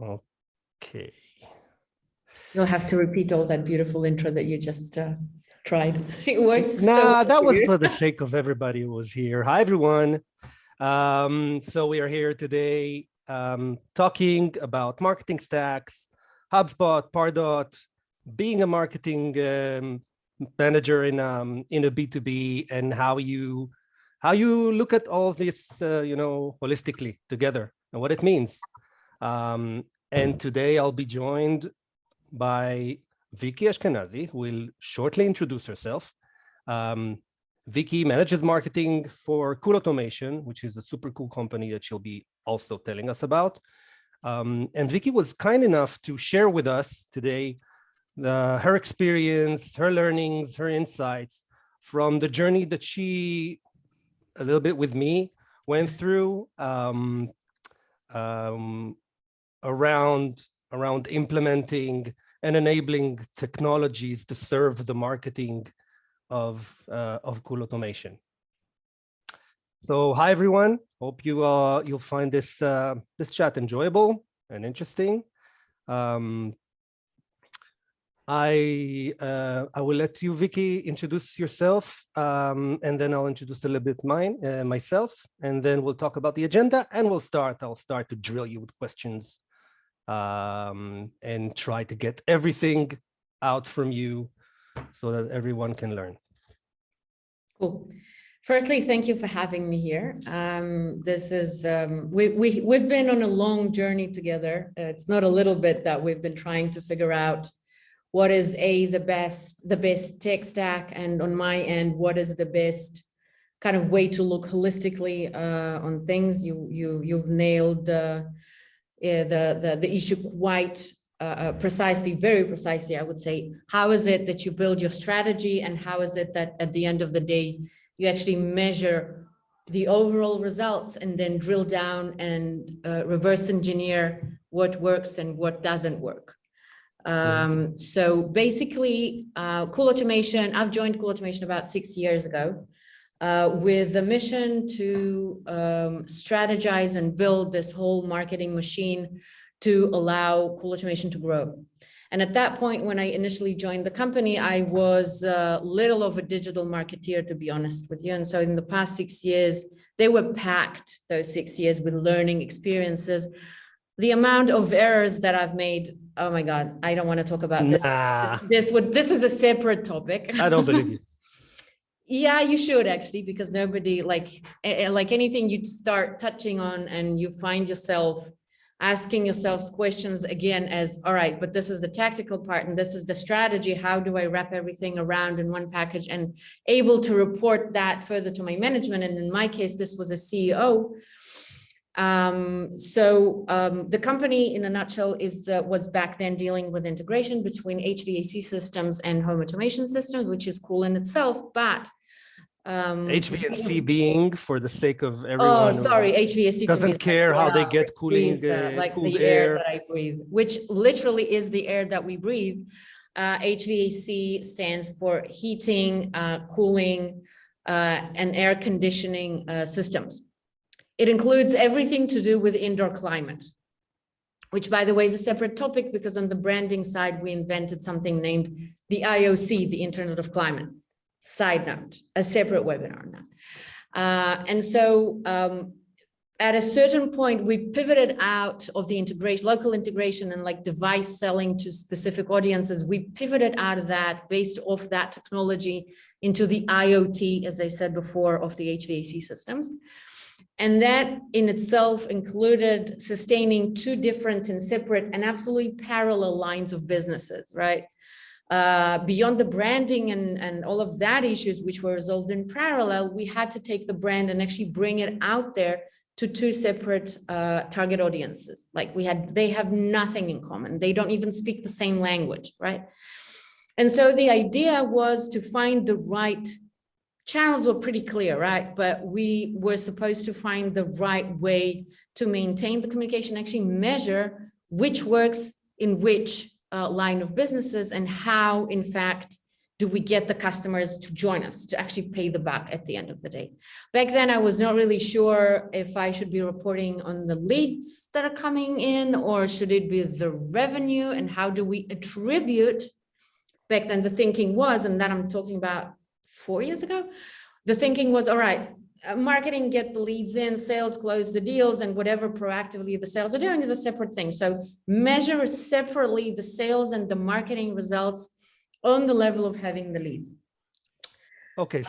Okay. You'll have to repeat all that beautiful intro that you just tried. It works. Nah, that was for the sake of everybody who was here. Hi, everyone. So we are here today talking about marketing stacks, HubSpot, Pardot, being a marketing manager in a B2B, and how you look at all of this, holistically together and what it means. And today I'll be joined by Vicky Ashkenazi, who will shortly introduce herself. Vicky manages marketing for CoolAutomation, which is a super cool company that she'll be also telling us about. And Vicky was kind enough to share with us today her experience, her learnings, her insights from the journey that she, a little bit with me, went through around implementing and enabling technologies to serve the marketing of CoolAutomation. So hi everyone, hope you'll find this chat enjoyable and interesting. I will let you, Vicky, introduce yourself, and then I'll introduce a little bit myself, and then we'll talk about the agenda, and I'll start to drill you with questions and try to get everything out from you so that everyone can learn. Cool. Firstly, thank you for having me here. This is we've been on a long journey together. It's not a little bit that we've been trying to figure out what is the best tech stack, and on my end, what is the best kind of way to look holistically on things. You've nailed the issue quite precisely, very precisely, I would say. How is it that you build your strategy, and how is it that at the end of the day, you actually measure the overall results and then drill down and reverse engineer what works and what doesn't work? So basically, CoolAutomation, I've joined CoolAutomation about 6 years ago with a mission to strategize and build this whole marketing machine to allow CoolAutomation to grow. And at that point, when I initially joined the company, I was little of a digital marketeer, to be honest with you. And so in the past 6 years, they were packed, those 6 years, with learning experiences. The amount of errors that I've made, oh my God, I don't want to talk about this. Nah. This is a separate topic. I don't believe you. Yeah, you should actually, because nobody, like anything you start touching on and you find yourself asking yourselves questions again as, all right, but this is the tactical part and this is the strategy. How do I wrap everything around in one package and able to report that further to my management? And in my case, this was a CEO. The company in a nutshell was back then dealing with integration between HVAC systems and home automation systems, which is cool in itself, but HVAC being, for the sake of everyone, HVAC doesn't care how they get cooling, like cooled the air that I breathe, which literally is the air that we breathe. HVAC stands for heating, cooling, and air conditioning systems. It includes everything to do with indoor climate, which, by the way, is a separate topic, because on the branding side, we invented something named the IOC, the Internet of Climate. Side note, a separate webinar on that. At a certain point, we pivoted out of the local integration and like device selling to specific audiences. We pivoted out of that based off that technology into the IoT, as I said before, of the HVAC systems. And that in itself included sustaining two different and separate and absolutely parallel lines of businesses, right? Beyond the branding and all of that issues, which were resolved in parallel, we had to take the brand and actually bring it out there to two separate target audiences. Like they have nothing in common. They don't even speak the same language, right? And so the idea was to find the right channels. Were pretty clear, right? But we were supposed to find the right way to maintain the communication, actually measure which works in which line of businesses, and how, in fact, do we get the customers to join us, to actually pay the buck at the end of the day? Back then, I was not really sure if I should be reporting on the leads that are coming in, or should it be the revenue, and how do we attribute? Back then, the thinking was, and that I'm talking about 4 years ago, the thinking was, all right, marketing get the leads in, sales close the deals, and whatever proactively the sales are doing is a separate thing. So measure separately the sales and the marketing results on the level of having the leads. Okay,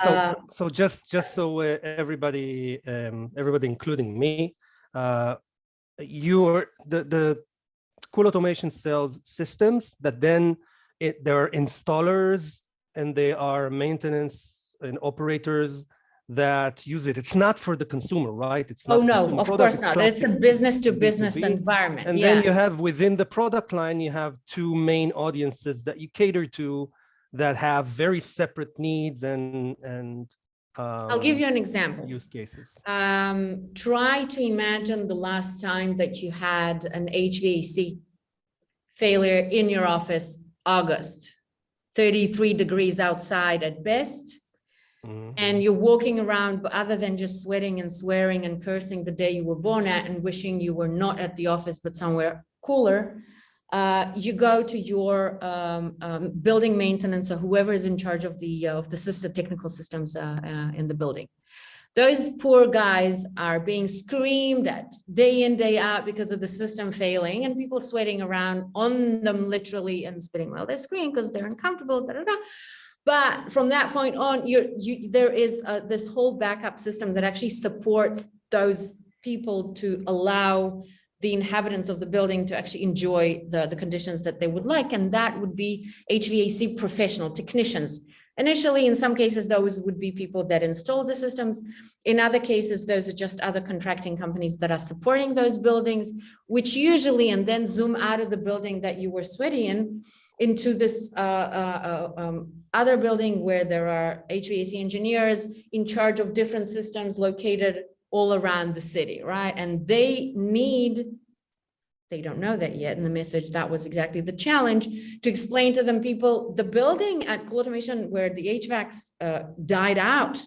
so just so everybody, including me, the CoolAutomation sells systems that then there are installers and they are maintenance and operators that use it. It's not for the consumer, right? It's not no, of course not. It's a business to business environment. And then you have within the product line, you have two main audiences that you cater to that have very separate needs and I'll give you an example. Use cases. Try to imagine the last time that you had an HVAC failure in your office, August, 33 degrees outside at best. And you're walking around, but other than just sweating and swearing and cursing the day you were born at and wishing you were not at the office, but somewhere cooler, you go to your building maintenance or whoever is in charge of the system, technical systems in the building. Those poor guys are being screamed at day in, day out because of the system failing, and people sweating around on them literally and spitting while they scream because they're uncomfortable. But from that point on, there is this whole backup system that actually supports those people to allow the inhabitants of the building to actually enjoy the conditions that they would like. And that would be HVAC professional technicians. Initially, in some cases, those would be people that install the systems. In other cases, those are just other contracting companies that are supporting those buildings, which usually, and then zoom out of the building that you were sweaty in, into this other building where there are HVAC engineers in charge of different systems located all around the city, right? And they don't know that yet in the message. That was exactly the challenge, to explain to them, people, the building at CoolAutomation where the HVACs died out,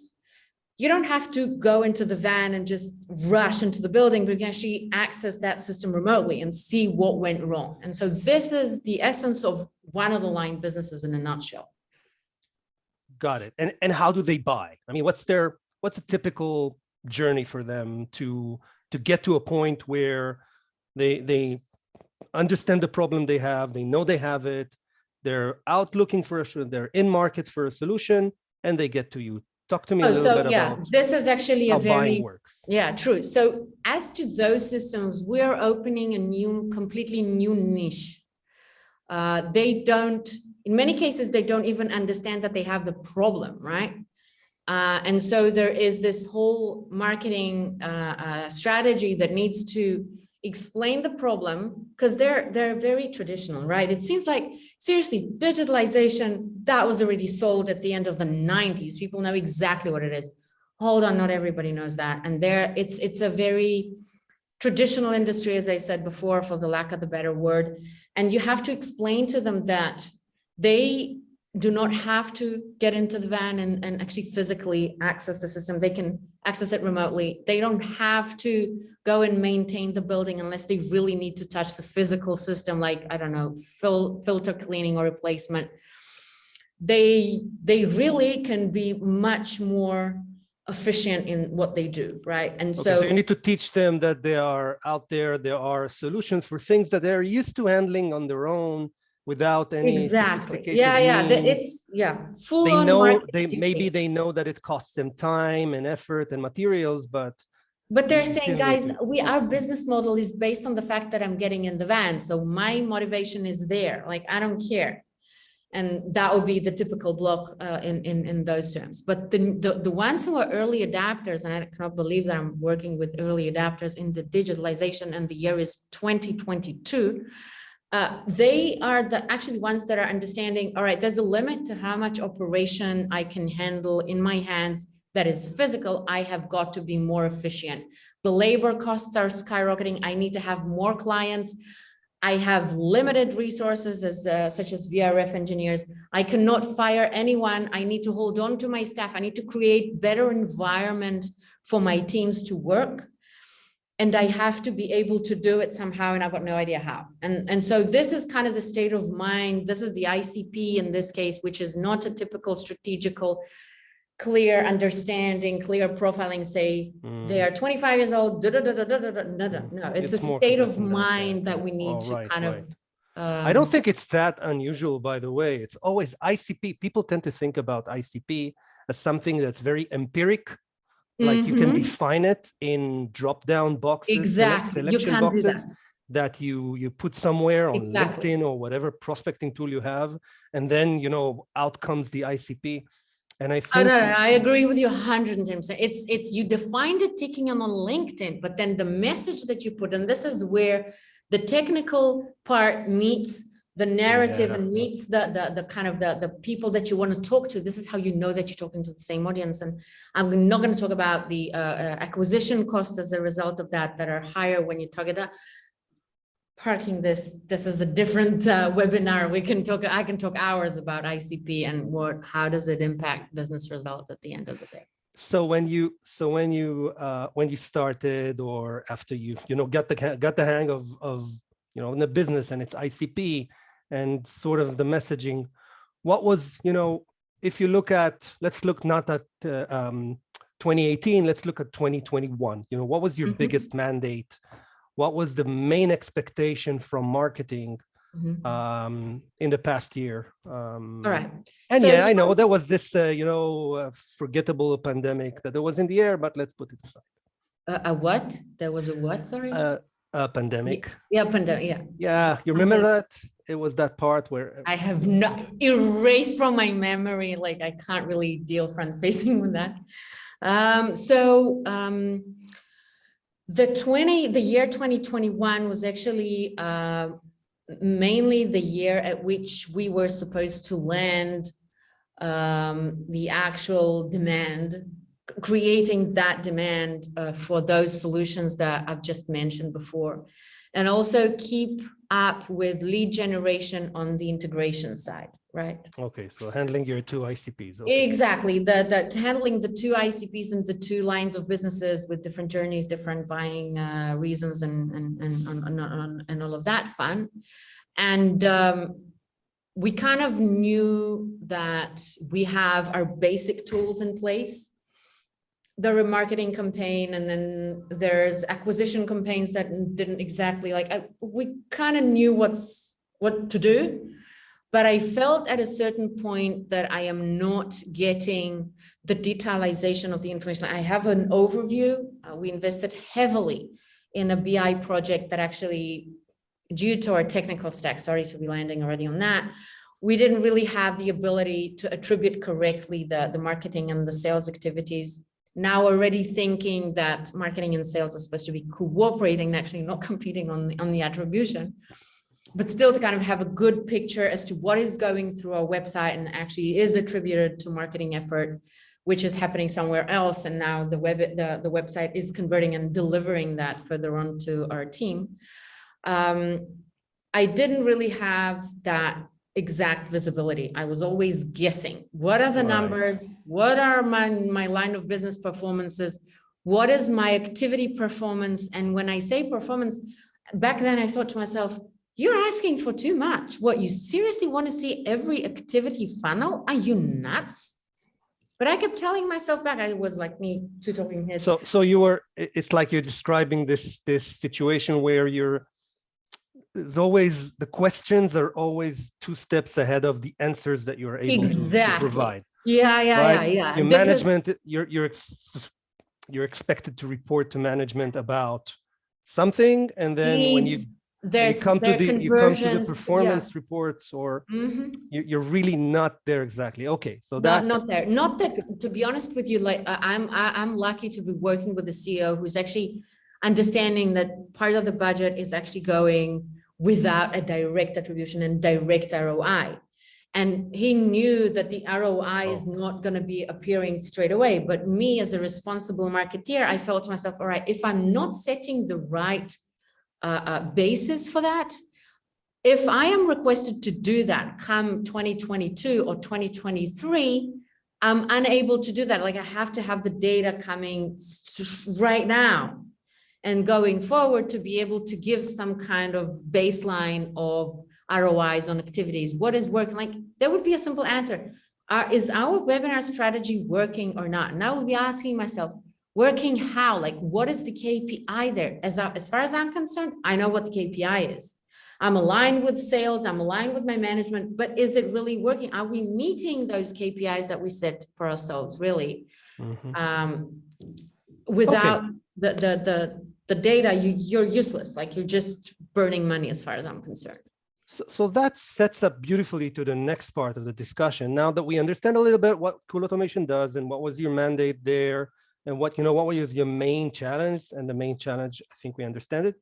you don't have to go into the van and just rush into the building, but you can actually access that system remotely and see what went wrong. And so this is the essence of one of the line businesses in a nutshell. Got it. And how do they buy? I mean, what's a typical journey for them to get to a point where they understand the problem they have, they know they have it, they're out looking for they're in market for a solution, and they get to you. Talk to me a little bit about this is actually how buying works. Yeah, true. So as to those systems, we are opening a completely new niche. They don't, in many cases, they don't even understand that they have the problem, right? And so there is this whole marketing strategy that needs to explain the problem, because they're very traditional, right? It seems like, seriously, digitalization, that was already sold at the end of the 90s. People know exactly what it is. Hold on, not everybody knows that. And it's a very traditional industry, as I said before, for the lack of the better word. And you have to explain to them that they do not have to get into the van and actually physically access the system. They can access it remotely. They don't have to go and maintain the building unless they really need to touch the physical system, like, I don't know, filter cleaning or replacement. They really can be much more efficient in what they do, right? And so you need to teach them that they are out there. There are solutions for things that they're used to handling on their own, without any sophisticated means. Full they on know they know that it costs them time and effort and materials, but they're saying, guys, our business model is based on the fact that I'm getting in the van, so my motivation is there, like, I don't care. And that will be the typical block in those terms. But the ones who are early adapters, and I cannot believe that I'm working with early adapters in the digitalization, and the year is 2022. They are actually ones that are understanding, all right, there's a limit to how much operation I can handle in my hands that is physical. I have got to be more efficient. The labor costs are skyrocketing. I need to have more clients. I have limited resources such as VRF engineers. I cannot fire anyone. I need to hold on to my staff. I need to create better environment for my teams to work. And I have to be able to do it somehow, and I've got no idea how. And so this is kind of the state of mind. This is the ICP in this case, which is not a typical strategical, clear understanding, clear profiling, say they are 25 years old, no, it's a state of mind that we need to kind of. I don't think it's that unusual, by the way. It's always ICP. People tend to think about ICP as something that's very empiric. Like you can define it in drop-down boxes, selection boxes that you put somewhere on LinkedIn or whatever prospecting tool you have, and then out comes the ICP. And I think I agree with you 110%. It's you defined it taking them on LinkedIn, but then the message that you put, and this is where the technical part meets the narrative and meets the kind of the people that you want to talk to. This is how you know that you're talking to the same audience. And I'm not going to talk about the acquisition costs as a result of that are higher when you target that. Parking this is a different webinar. I can talk hours about ICP and how does it impact business results at the end of the day. So when you started, or after you got the hang of in the business and it's ICP and sort of the messaging, what was, if you look at, let's look not at 2018, let's look at 2021, what was your biggest mandate? What was the main expectation from marketing in the past year? All right. And so, I know there was this, forgettable pandemic that was in the air, but let's put it aside. A what? There was a what? Sorry. A pandemic. Yeah, pandemic. Yeah. Yeah, you remember that? It was that part where I have not erased from my memory. Like I can't really deal front facing with that. The year 2021 was actually mainly the year at which we were supposed to land the actual demand, creating that demand for those solutions that I've just mentioned before, and also keep up with lead generation on the integration side, right? Okay, so handling your two ICPs. Okay. Exactly, the handling the two ICPs and the two lines of businesses with different journeys, different buying reasons, and all of that fun. And we kind of knew that we have our basic tools in place. The remarketing campaign, and then there's acquisition campaigns that didn't exactly we kind of knew what to do, but I felt at a certain point that I am not getting the detailization of the information. I have an overview. We invested heavily in a BI project that actually, due to our technical stack, sorry to be landing already on that, we didn't really have the ability to attribute correctly the marketing and the sales activities. Now already thinking that marketing and sales are supposed to be cooperating and actually not competing on the attribution, but still to kind of have a good picture as to what is going through our website and actually is attributed to marketing effort, which is happening somewhere else. And now the website is converting and delivering that further on to our team. I didn't really have that exact visibility. I was always guessing. What are the numbers? What are my line of business performances? What is my activity performance? And when I say performance, back then I thought to myself, you're asking for too much. What, you seriously want to see every activity funnel? Are you nuts? But I kept telling myself back, I was like me two talking heads. So you were, it's like you're describing this situation where there's always, the questions are always 2 steps ahead of the answers that you're able to provide. Yeah. Your management, you're expected to report to management about something, and then when you come to the performance reports, or you're really not there exactly. Okay, so that's not there. Not that, to be honest with you, like I'm lucky to be working with a CEO who's actually understanding that part of the budget is actually going without a direct attribution and direct ROI. And he knew that the ROI is not going to be appearing straight away. But me as a responsible marketeer, I felt to myself, all right, if I'm not setting the right basis for that, if I am requested to do that come 2022 or 2023, I'm unable to do that. Like I have to have the data coming right now and going forward to be able to give some kind of baseline of ROIs on activities. What is working? Like there would be a simple answer. Is our webinar strategy working or not? And I would be asking myself, working how? Like what is the KPI there? As far as I'm concerned, I know what the KPI is. I'm aligned with sales, I'm aligned with my management, but is it really working? Are we meeting those KPIs that we set for ourselves really? Without the data, you're useless. Like you're just burning money as far as I'm concerned. So that sets up beautifully to the next part of the discussion. Now that we understand a little bit what Cool Automation does and what was your mandate there and what was your main challenge, and the main challenge, I think we understand it.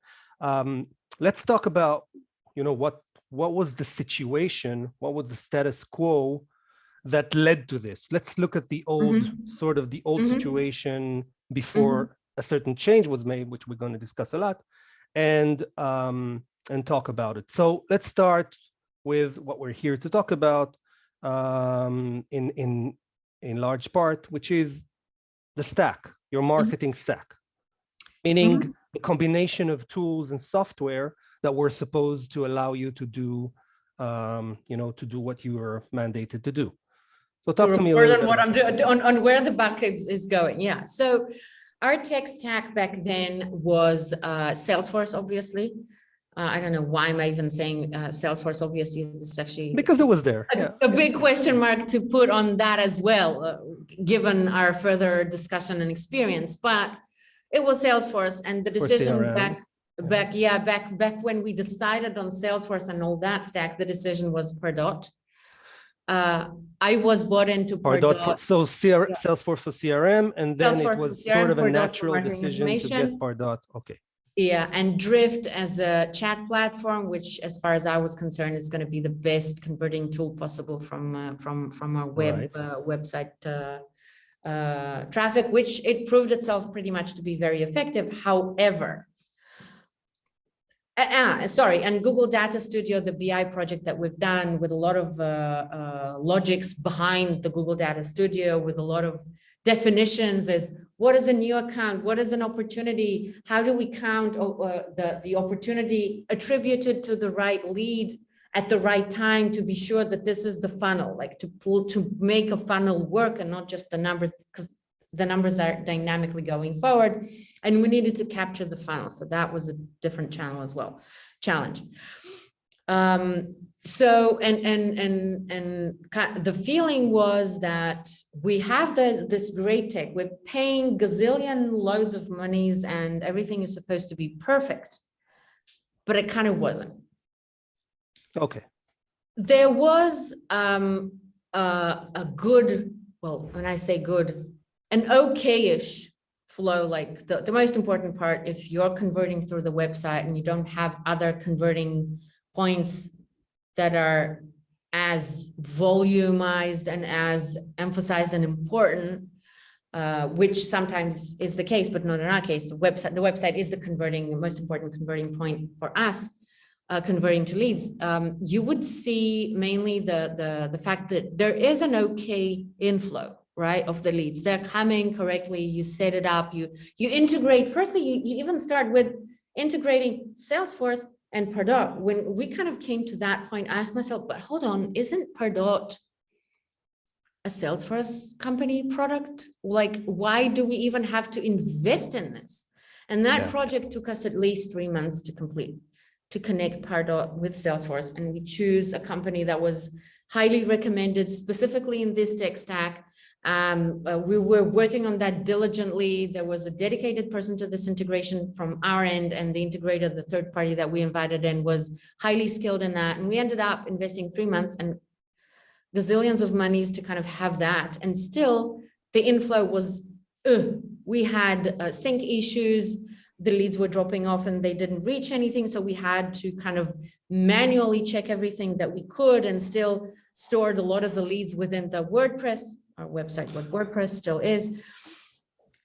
Let's talk about, what was the situation, what was the status quo that led to this. Let's look at the old, sort of the old situation before a certain change was made, which we're going to discuss a lot, and talk about it. So let's start with what we're here to talk about in large part, which is the stack, your marketing stack, meaning the combination of tools and software that were supposed to allow you to do, to do what you were mandated to do. So talk to me a little bit what I'm doing on where the buck is going. Yeah. So our tech stack back then was Salesforce, obviously. I don't know why am I even saying Salesforce, obviously. It's actually because it was there. A big question mark to put on that as well, given our further discussion and experience. But it was Salesforce, and the decision back when we decided on Salesforce and all that stack, the decision was Pardot. I was bought into Pardot. Salesforce for CRM, and then Salesforce it was sort of a natural decision to get Pardot. Okay. Yeah, and Drift as a chat platform, which, as far as I was concerned, is going to be the best converting tool possible from our website traffic, which it proved itself pretty much to be very effective. However, and Google Data Studio, the BI project that we've done with a lot of logics behind the Google Data Studio, with a lot of definitions as what is a new account, what is an opportunity, how do we count the opportunity attributed to the right lead at the right time to be sure that this is the funnel, like to make a funnel work and not just the numbers, because the numbers are dynamically going forward, and we needed to capture the funnel. So that was a different challenge. So the feeling was that we have this great tech, we're paying gazillion loads of monies and everything is supposed to be perfect, but it kind of wasn't. Okay. There was a good, well, when I say good, an okay-ish flow. Like the most important part, if you're converting through the website and you don't have other converting points that are as volumized and as emphasized and important, which sometimes is the case, but not in our case. The website is the most important converting point for us, converting to leads. You would see mainly the fact that there is an okay inflow, right, of the leads. They're coming correctly. You set it up. You integrate. Firstly, you even start with integrating Salesforce and Pardot. When we kind of came to that point, I asked myself, but hold on, isn't Pardot a Salesforce company product? Like, why do we even have to invest in this? And that project took us at least 3 months to complete, to connect Pardot with Salesforce. And we choose a company that was highly recommended, specifically in this tech stack. We were working on that diligently. There was a dedicated person to this integration from our end, and the integrator, the third party that we invited in, was highly skilled in that. And we ended up investing 3 months and gazillions of monies to kind of have that. And still the inflow was, we had sync issues. The leads were dropping off and they didn't reach anything. So we had to kind of manually check everything that we could, and still stored a lot of the leads within the WordPress. Our website with WordPress still is.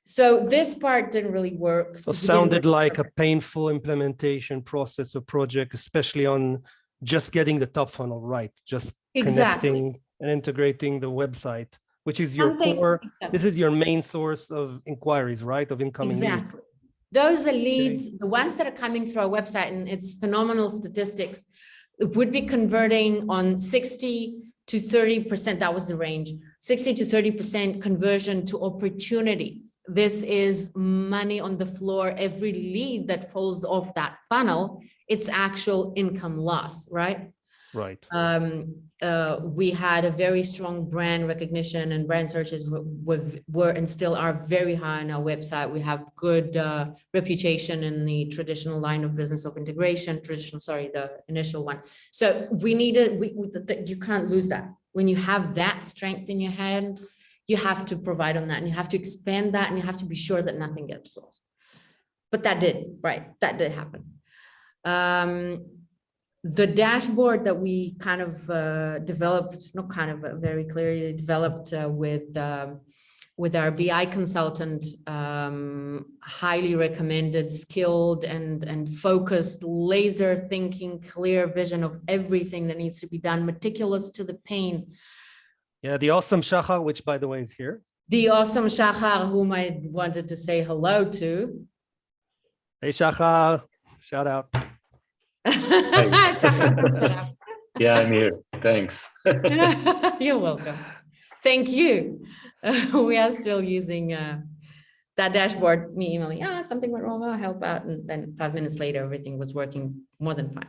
So this part didn't really work. So it sounded like a painful implementation process or project, especially on just getting the top funnel right, just Exactly. connecting and integrating the website, which is your Something. core. Exactly. This is your main source of inquiries, right? Of incoming leads. Exactly. Those are leads, Okay. the ones that are coming through our website, and it's phenomenal statistics. It would be converting on 60 to 30%. That was the range, 60 to 30% conversion to opportunities. This is money on the floor. Every lead that falls off that funnel, it's actual income loss, right? Right. We had a very strong brand recognition, and brand searches were and still are very high on our website. We have good reputation in the traditional line of business of integration, the initial one. So we needed, you can't lose that. When you have that strength in your hand, you have to provide on that, and you have to expand that, and you have to be sure that nothing gets lost. But that did, right? That did happen. The dashboard that we kind of developed, not kind of, but very clearly developed with our BI consultant, highly recommended, skilled and focused, laser thinking, clear vision of everything that needs to be done, meticulous to the pain. Yeah, the awesome Shachar, which by the way is here. The awesome Shachar, whom I wanted to say hello to. Hey Shachar, shout out. Yeah, I'm here. Thanks. You're welcome. Thank you. We are still using that dashboard, me emailing, something went wrong, I'll help out. And then 5 minutes later, everything was working more than fine.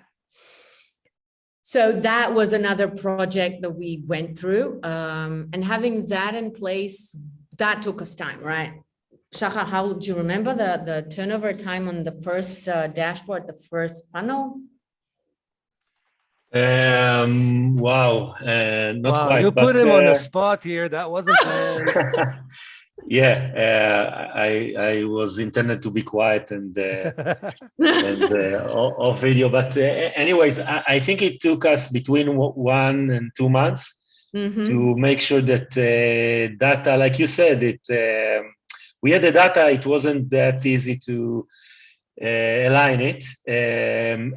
So that was another project that we went through. And having that in place, that took us time, right? Shachar, how do you remember the turnover time on the first dashboard, the first funnel? Wow, not wow, quite. You put him on the spot here. That wasn't planned. Yeah, I was intended to be quiet and off video, but anyways, I think it took us between 1 and 2 months to make sure that data, like you said, we had the data. It wasn't that easy to align it and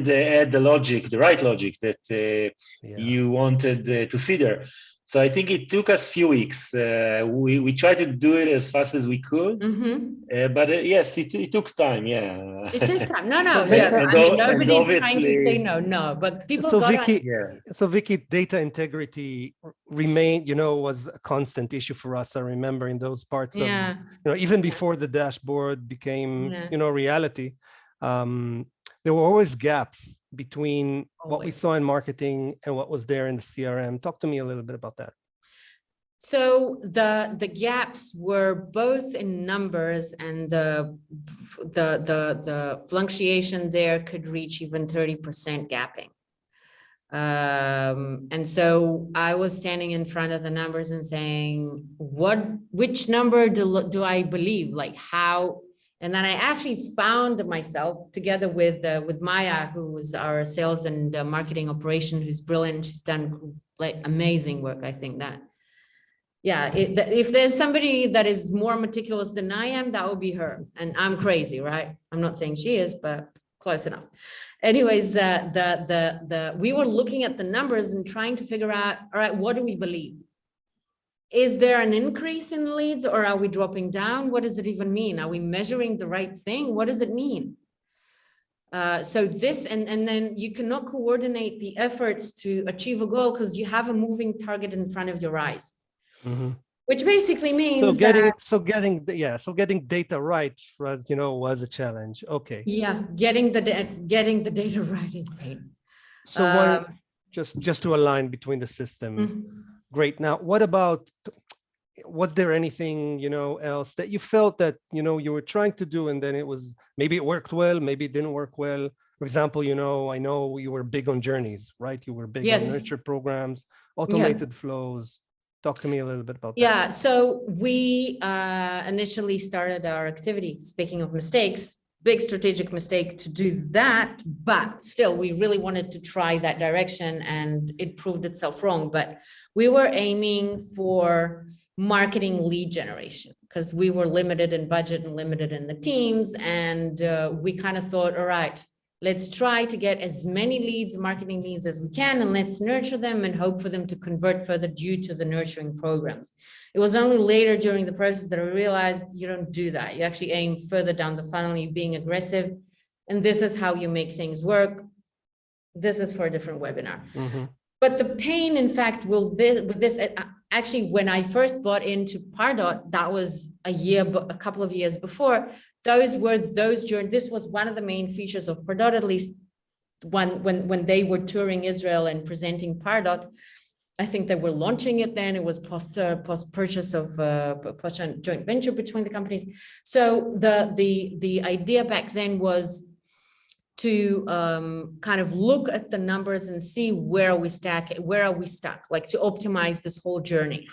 add the logic, the right logic that you wanted to see there. So I think it took us a few weeks. We tried to do it as fast as we could, but yes, it took time. Yeah, it takes time. No, So I mean, nobody's trying to say no, but people. So Vicky, data integrity remained, was a constant issue for us. I remember in those parts of, even before the dashboard became, reality. There were always gaps between what we saw in marketing and what was there in the CRM. Talk to me a little bit about that. So the gaps were both in numbers, and the fluctuation there could reach even 30% gapping. And so I was standing in front of the numbers and saying, which number do I believe? Like how? And then I actually found myself together with Maya, who was our sales and marketing operation, who's brilliant. She's done like amazing work. I think that, if there's somebody that is more meticulous than I am, that would be her. And I'm crazy, right? I'm not saying she is, but close enough. Anyways, we were looking at the numbers and trying to figure out, all right, what do we believe? Is there an increase in leads, or are we dropping down? What does it even mean? Are we measuring the right thing? What does it mean? So this, and then you cannot coordinate the efforts to achieve a goal because you have a moving target in front of your eyes, which basically means getting data right was a challenge. Okay. Yeah, getting the data right is pain. So just to align between the system. Great. Now, what about, was there anything, else that you felt that, you were trying to do, and then maybe it worked well, maybe it didn't work well? For example, I know you were big on journeys, right? You were big on nurture programs, automated flows. Talk to me a little bit about that. Yeah, so we initially started our activity, speaking of mistakes, big strategic mistake to do that, but still we really wanted to try that direction, and it proved itself wrong. But we were aiming for marketing lead generation because we were limited in budget and limited in the teams. And we kind of thought, all right, Let's try to get as many leads, marketing leads as we can, and let's nurture them and hope for them to convert further due to the nurturing programs. It was only later during the process that I realized you don't do that. You actually aim further down the funnel, you're being aggressive, and this is how you make things work. This is for a different webinar. Mm-hmm. But the pain, in fact, with this, actually, when I first bought into Pardot, that was a couple of years before. This was one of the main features of Pardot, at least when they were touring Israel and presenting Pardot. I think they were launching it then. It was post purchase of post joint venture between the companies. So the idea back then was to kind of look at the numbers and see where are we stuck, like to optimize this whole journey,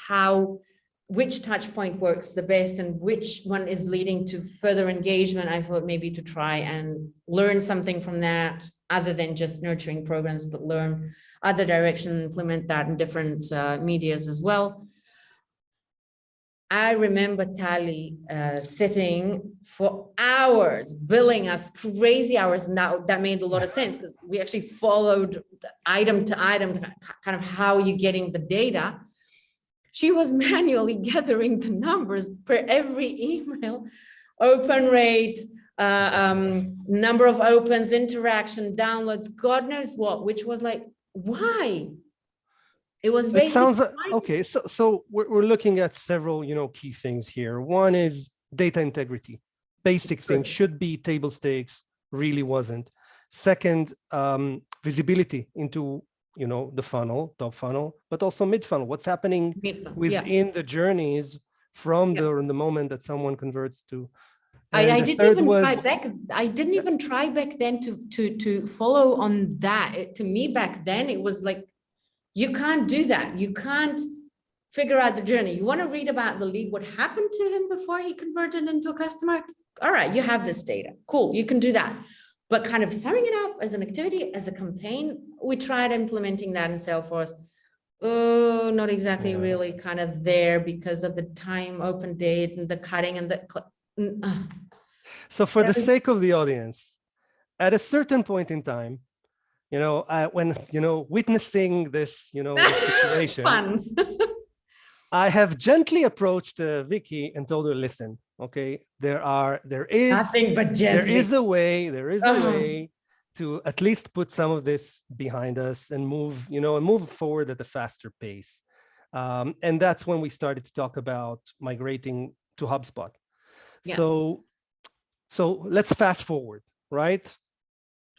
which touch point works the best and which one is leading to further engagement. I thought maybe to try and learn something from that other than just nurturing programs, but learn other direction, implement that in different medias as well. I remember Tali sitting for hours, billing us crazy hours. Now that made a lot of sense. We actually followed item to item, kind of how you're getting the data. She was manually gathering the numbers per every email, open rate, number of opens, interaction, downloads, God knows what, which was like, why? It was basically. It sounds okay. So we're looking at several, key things here. One is data integrity. Basic thing should be table stakes, really wasn't. Second, visibility into, the funnel, top funnel, but also mid funnel. What's happening within the journeys from the moment that someone converts to. I didn't even try back then to follow on that. To me back then, it was like, you can't do that. You can't figure out the journey. You want to read about the lead, what happened to him before he converted into a customer? All right, you have this data. Cool, you can do that. But kind of summing it up as an activity, as a campaign, we tried implementing that in Salesforce. Oh, not exactly really kind of there because of the time, open date, and the cutting and the... So for the sake of the audience, at a certain point in time, when, witnessing this, this situation, fun. I have gently approached Vicky and told her, listen, okay, there is nothing but gently. There is a way to at least put some of this behind us and move forward at a faster pace. And that's when we started to talk about migrating to HubSpot. Yeah. So let's fast forward, right?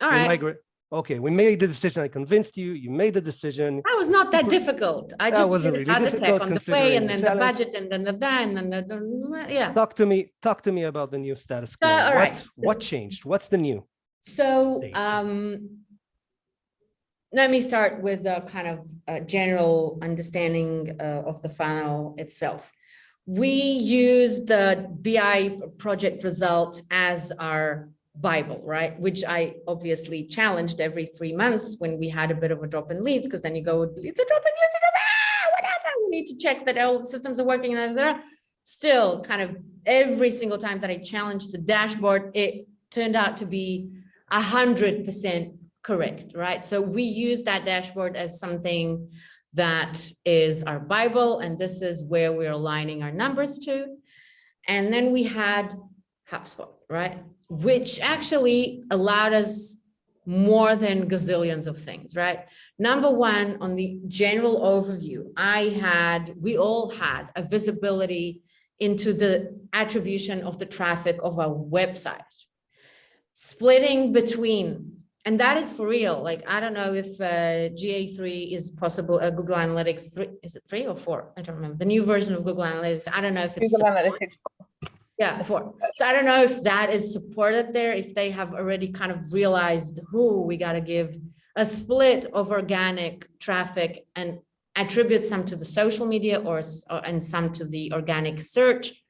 All right. Okay, we made the decision. I convinced you. You made the decision. That was not that difficult. I just did other tech on the way, and then the budget, and then yeah. Talk to me about the new status quo. All right. What changed? What's the new? So let me start with the kind of general understanding of the funnel itself. We use the BI project result as our Bible, right? Which I obviously challenged every 3 months when we had a bit of a drop in leads, because then you go, leads are dropping, what happened? We need to check that all the systems are working. And still, kind of every single time that I challenged the dashboard, it turned out to be 100% correct, right? So we use that dashboard as something that is our Bible, and this is where we're aligning our numbers to. And then we had HubSpot, right? Which actually allowed us more than gazillions of things, right? Number one, on the general overview, we all had a visibility into the attribution of the traffic of our website, splitting between, and that is for real. Like, I don't know if GA3 is possible, Google Analytics 3, is it 3 or 4? I don't remember. The new version of Google Analytics, I don't know if it's... Google Analytics. Yeah, 4. So I don't know if that is supported there, if they have already kind of realized, we got to give a split of organic traffic and attribute some to the social media and some to the organic search.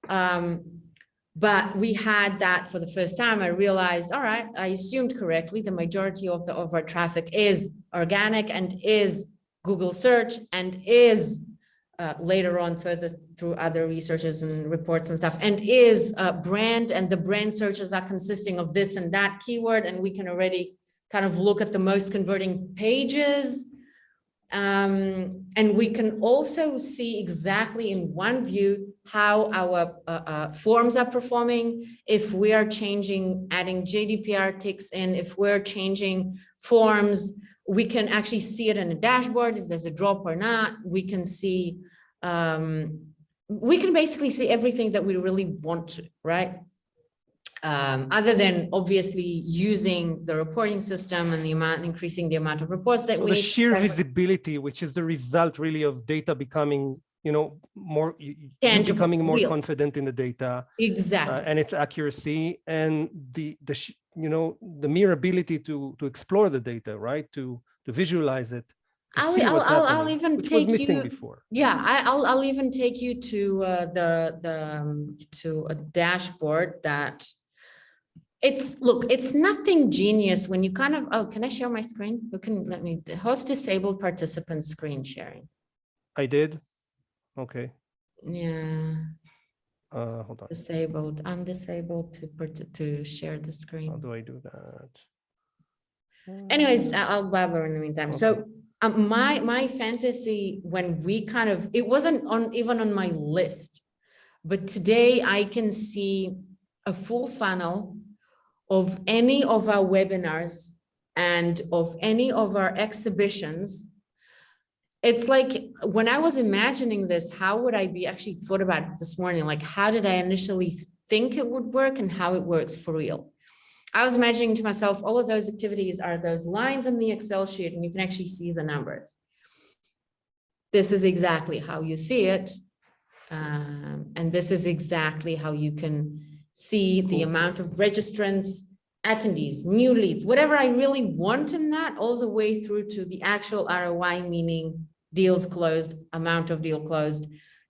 But we had that for the first time. I realized, all right, I assumed correctly, the majority of our traffic is organic and is Google search and is later on further through other researches and reports and stuff, and is brand, and the brand searches are consisting of this and that keyword, and we can already kind of look at the most converting pages. And we can also see exactly in one view how our forms are performing, if we are changing, adding GDPR ticks in, if we're changing forms, we can actually see it in a dashboard, if there's a drop or not. We can see, we can basically see everything that we really want to, right? Other than obviously using the reporting system and the amount, increasing the amount of reports that so we the need. sheer visibility, which is the result really of data becoming, you know, more Tangible, becoming more real. Confident in the data, Exactly. and its accuracy, and the you know, the mere ability to explore the data, right, to visualize it. I'll even which take was missing you before. Yeah, I'll even take you to to a dashboard that it's nothing genius when you kind of, oh, can I share my screen? You can let me host disabled participant screen sharing. I did. Okay. Yeah. Hold on. Disabled. I'm disabled to share the screen. How do I do that? Anyways, I'll bother in the meantime. Okay. So my fantasy, when we kind of, it wasn't even on my list, but today I can see a full funnel of any of our webinars and of any of our exhibitions. It's like, when I was imagining this, how would I be, actually thought about it this morning, like how did I initially think it would work and how it works for real? I was imagining to myself, all of those activities are those lines in the Excel sheet, and you can actually see the numbers. This is exactly how you see it. And this is exactly how you can see the amount of registrants, attendees, new leads, whatever I really want in that, all the way through to the actual ROI, meaning deals closed, amount of deal closed.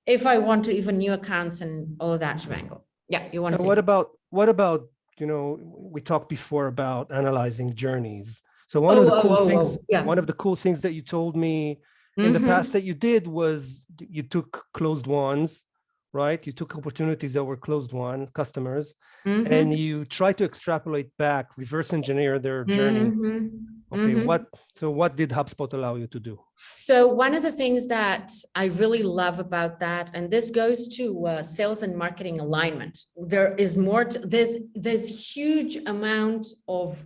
If I want to, even new accounts and all of that shebang. Yeah, you want to say what about, you know, we talked before about analyzing journeys. So one of the cool things that you told me in the past that you did was you took closed ones, right? You took opportunities that were closed won customers, and you try to extrapolate back, reverse engineer their journey. Okay, what did HubSpot allow you to do? So one of the things that I really love about that, and this goes to sales and marketing alignment, there is more, there's huge amount of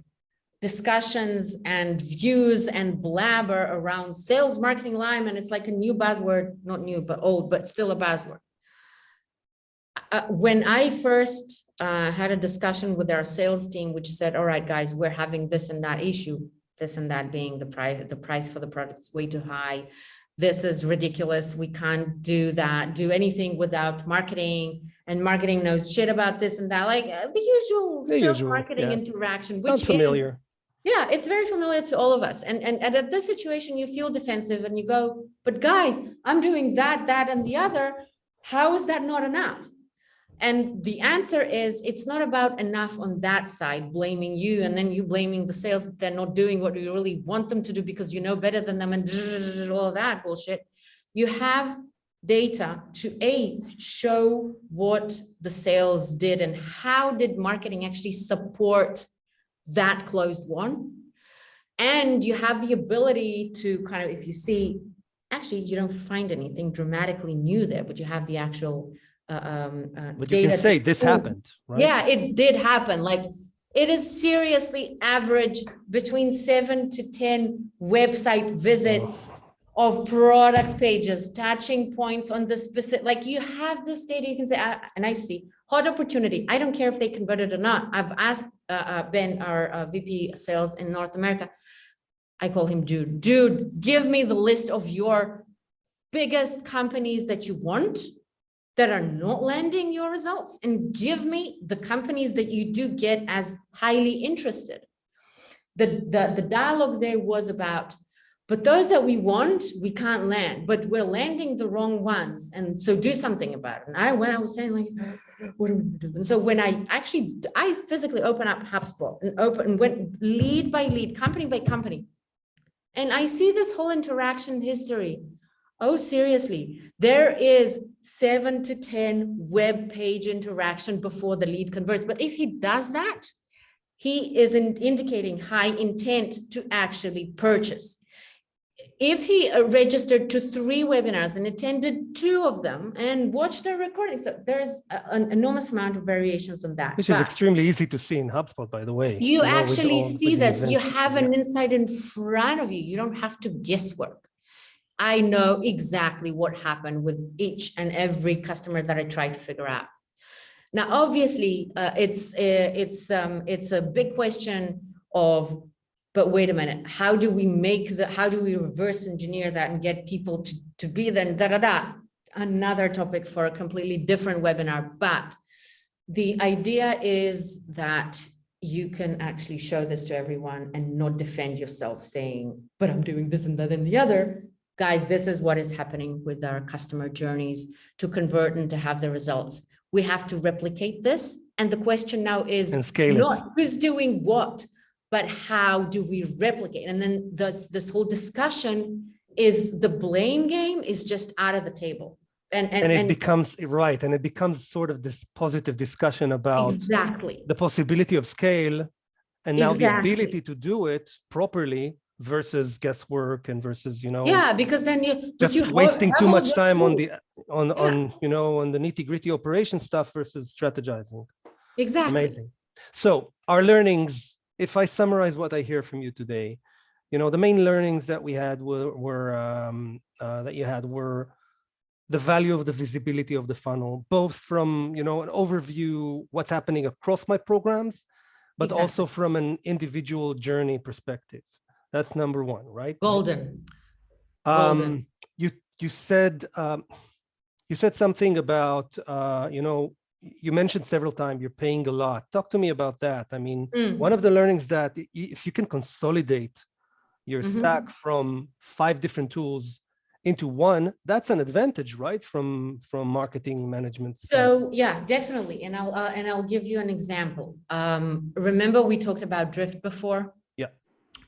discussions and views and blabber around sales marketing alignment. It's like a new buzzword, not new, but old, but still a buzzword. When I first had a discussion with our sales team, which said, all right, guys, we're having this and that issue, this and that being the price for the product is way too high. This is ridiculous. We can't do that, do anything without marketing, and marketing knows shit about this and that, like the usual sales marketing interaction, which sounds familiar. Yeah, it's very familiar to all of us. And at this situation, you feel defensive and you go, but guys, I'm doing that, and the other. How is that not enough? And the answer is, it's not about enough on that side, blaming you, and then you blaming the sales that they're not doing what you really want them to do because you know better than them and all that bullshit. You have data to show what the sales did and how did marketing actually support that closed one. And you have the ability to kind of, if you see, actually, you don't find anything dramatically new there, but you have the actual but you can say this happened, right? Yeah, it did happen. Like, it is seriously average between 7 to 10 website visits of product pages, touching points on the specific, like you have this data, you can say, and I see hot opportunity. I don't care if they converted or not. I've asked Ben, our VP sales in North America, I call him Dude, give me the list of your biggest companies that you want that are not landing your results, and give me the companies that you do get as highly interested. The dialogue there was about, but those that we want, we can't land, but we're landing the wrong ones. And so do something about it. And when I was saying like, what are we gonna do? And so when I physically open up HubSpot and went lead by lead, company by company, and I see this whole interaction history. Oh, seriously, there is 7 to 10 web page interaction before the lead converts. But if he does that, he isn't indicating high intent to actually purchase. If he registered to 3 webinars and attended 2 of them and watched the recording, so there's an enormous amount of variations on that. Which is extremely easy to see in HubSpot, by the way. You actually see this. You features, have an insight in front of you. You don't have to guesswork. I know exactly what happened with each and every customer that I tried to figure out. Now, obviously, it's a big question of, but wait a minute, how do we reverse engineer that and get people to be then another topic for a completely different webinar. But the idea is that you can actually show this to everyone and not defend yourself saying, but I'm doing this and that and the other. Guys, this is what is happening with our customer journeys to convert and to have the results. We have to replicate this. And the question now is not who's doing what, but how do we replicate? And then this whole discussion is the blame game is just out of the table. And it becomes right. And it becomes sort of this positive discussion about the possibility of scale and now the ability to do it properly versus guesswork and versus, because then you just wasting too much time on the nitty gritty operation stuff versus strategizing. Exactly. Amazing. So our learnings, if I summarize what I hear from you today, the main learnings that we had were the value of the visibility of the funnel, both from, an overview, what's happening across my programs, but also from an individual journey perspective. That's number one, right? Golden. You said something about, you mentioned several times you're paying a lot. Talk to me about that. I mean, one of the learnings that if you can consolidate your stack from 5 different tools into one, that's an advantage, right? From marketing management. So yeah, definitely. And I'll give you an example. Remember we talked about Drift before? Yeah.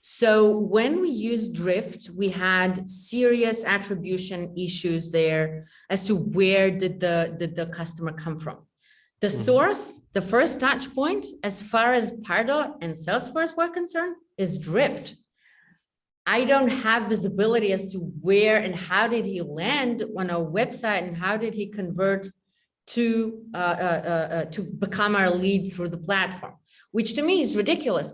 So when we used Drift, we had serious attribution issues there as to where did the customer come from. The source, the first touch point, as far as Pardot and Salesforce were concerned, is Drift. I don't have visibility as to where and how did he land on our website and how did he convert to become our lead through the platform, which to me is ridiculous.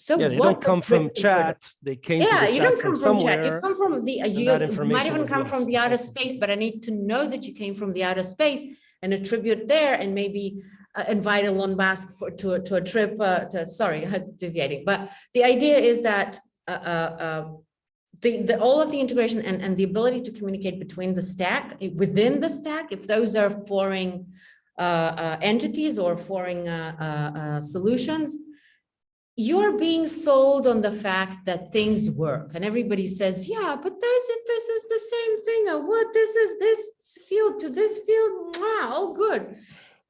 They don't come from chat. They came to the chat. You don't come from somewhere. Chat. You come from you might even come from the outer space, but I need to know that you came from the outer space and attribute there and maybe invite Elon Musk to a trip. Sorry, deviating. But the idea is that all of the integration and the ability to communicate between the stack, within the stack, if those are foreign entities or foreign solutions, you're being sold on the fact that things work. And everybody says, yeah, but this is the same thing. Or what? This is this field to this field. Oh, good.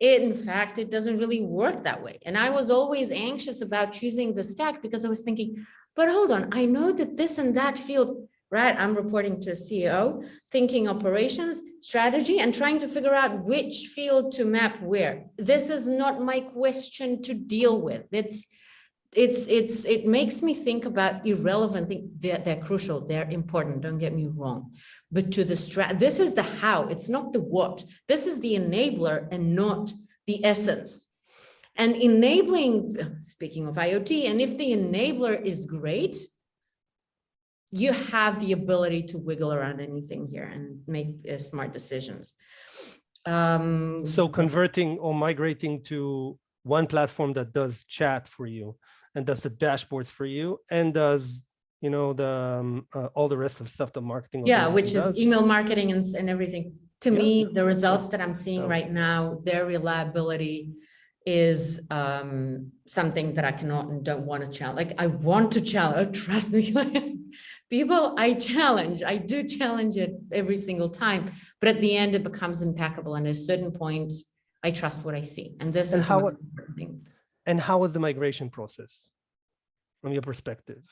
In fact, it doesn't really work that way. And I was always anxious about choosing the stack because I was thinking, but hold on, I know that this and that field, right? I'm reporting to a CEO, thinking operations, strategy, and trying to figure out which field to map where. This is not my question to deal with. It makes me think about irrelevant things. They're crucial, they're important, don't get me wrong. But to the this is the how, it's not the what. This is the enabler and not the essence. And enabling, speaking of IoT, and if the enabler is great, you have the ability to wiggle around anything here and make smart decisions. So converting or migrating to one platform that does chat for you and does the dashboards for you and does, all the rest of stuff, the marketing. Yeah, which is email marketing and everything. To me, the results that I'm seeing right now, their reliability is something that I cannot and don't want to challenge. Like I want to challenge, trust me, people I do challenge it every single time, but at the end it becomes impeccable. And at a certain point, I trust what I see. And this is the important thing. And how was the migration process from your perspective?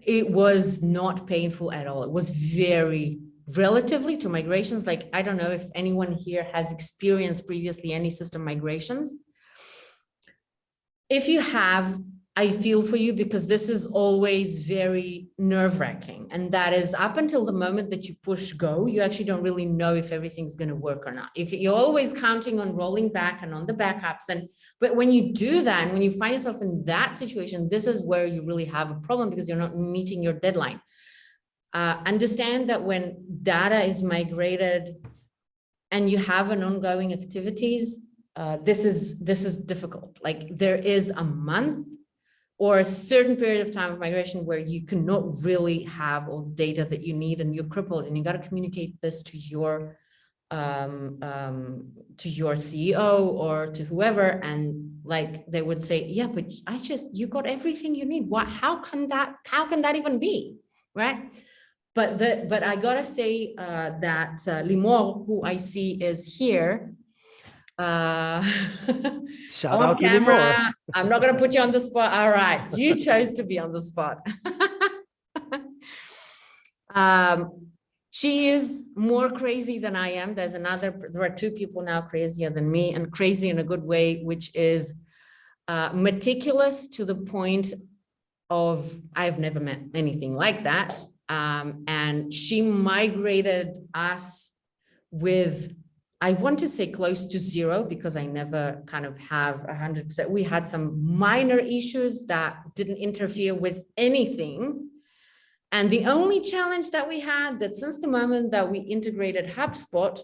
it was not painful at all. It was very relatively to migrations. Like, I don't know if anyone here has experienced previously any system migrations. If you have, I feel for you, because this is always very nerve-wracking. And that is up until the moment that you push go, you actually don't really know if everything's going to work or not. You're always counting on rolling back and on the backups. But when you do that, and when you find yourself in that situation, this is where you really have a problem, because you're not meeting your deadline. Understand that when data is migrated and you have an ongoing activities, this is difficult. Like, there is a month or a certain period of time of migration where you cannot really have all the data that you need, and you're crippled, and you got to communicate this to your CEO or to whoever, and like they would say, yeah, but you got everything you need. What? How can that even be, right? But I gotta say that Limor, who I see is here. Shout on out to camera. Limor. I'm not going to put you on the spot. All right, you chose to be on the spot. She is more crazy than I am. There are two people now crazier than me, and crazy in a good way, which is meticulous to the point of I've never met anything like that. And she migrated us with, I want to say close to zero, because I never kind of have 100%. We had some minor issues that didn't interfere with anything. And the only challenge that we had, that since the moment that we integrated HubSpot,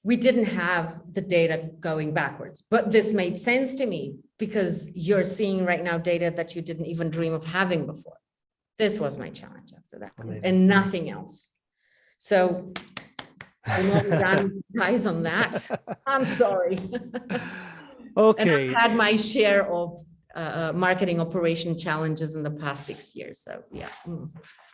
we didn't have the data going backwards. But this made sense to me, because you're seeing right now data that you didn't even dream of having before. This was my challenge after that. Amazing. And nothing else. So I'm not done guys on that. I'm sorry. Okay. And I've had my share of marketing operation challenges in the past 6 years. So yeah.